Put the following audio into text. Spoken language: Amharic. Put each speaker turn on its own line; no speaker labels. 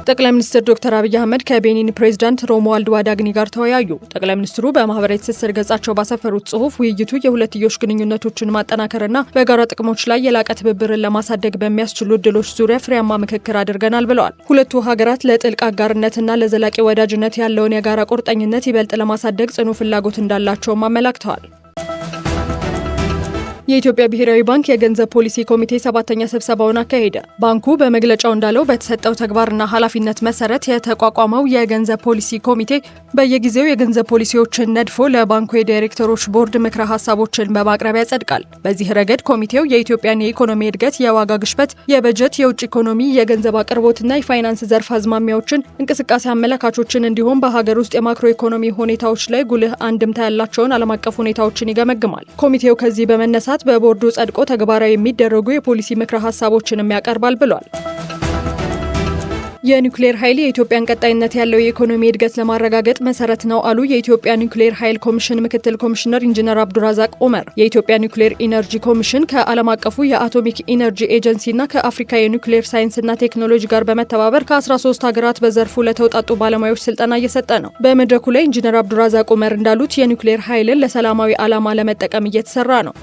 ጠቅላይ ሚኒስትር ዶክተር አብይ አህመድ ከቤኒን ፕሬዝዳንት ሮሙአልድ ዋዳግኒ ጋር ተወያዩ። ጠቅላይ ሚኒስትሩ በማህበራዊ ትስስር ገጻቸው ባሰፈሩት ጽሑፍ ውይይቱ የሁለትዮሽ ግንኙነቶችን ማጠናከርና በጋራ ጥቅሞች ላይ የላቀ ትብብርን ለማሳደግ በሚያስችሉ እድሎች ዙሪያ ፍሬያማ ምክክር አድርገናል ብለዋል። ሁለቱ ሀገራት ለጥልቅ አጋርነትና ለዘላቂ ወዳጅነት ያለውን የጋራ ቁርጠኝነት ይበልጥ ለማሳደግ ጽኑ ፍላጎት እንዳላቸውም አመላክተዋል። የኢትዮጵያ ብሔራዊ ባንክ የገንዘብ ፖሊሲ ኮሚቴ 7ኛ ስብሰባውን አካሄደ። ባንኩ በመግለጫው እንዳለው በተሰጠው ተግባርና ኃላፊነት መሰረት የተቋቋመው የገንዘብ ፖሊሲ ኮሚቴ በየጊዜው የገንዘብ ፖሊሲዎችን ነድፎ ለባንኩ የዳይሬክተሮች ቦርድ ምክረ ሀሳቦችን በማቅረብ ያጸድቃል። በዚህ ረገድ ኮሚቴው የኢትዮጵያን የኢኮኖሚ እድገት፣ የዋጋ ግሽበት፣ የበጀት፣ የውጭ ኢኮኖሚ፣ የገንዘብ አቅርቦትና የፋይናንስ ዘርፍ አዝማሚያዎችን፣ እንቅስቃሴ አመለካቾችን እንዲሁም በሀገር ውስጥ የማክሮ ኢኮኖሚ ሁኔታዎች ላይ ጉልህ አንድምታ ያላቸውን ዓለም አቀፍ ሁኔታዎችን ይገመግማል። ኮሚቴው ከዚህ በመነሳት በቦርዱ ጸድቆ ተግባራዊ የሚደረጉ የፖሊሲ ምክረ ሀሳቦችንም ያቀርባል ብሏል። የኒውክሌር ኃይል የኢትዮጵያን ቀጣይነት ያለው የኢኮኖሚ እድገት ለማረጋገጥ መሰረት ነው አሉ የኢትዮጵያ ኒውክሌር ኃይል ኮሚሽን ምክትል ኮሚሽነር ኢንጂነር አብዱራዛቅ ኡመር። የኢትዮጵያ ኒውክሌር ኢነርጂ ኮሚሽን ከዓለም አቀፉ የአቶሚክ ኢነርጂ ኤጀንሲና ከአፍሪካ የኒውክሌር ሳይንስና ቴክኖሎጂ ጋር በመተባበር ከ13 ሀገራት በዘርፉ ለተውጣጡ ባለሙያዎች ስልጠና እየሰጠ ነው። በመድረኩ ላይ ኢንጂነር አብዱራዛቅ ኡመር እንዳሉት የኒውክሌር ኃይልን ለሰላማዊ ዓላማ ለመጠቀም እየተሰራ ነው።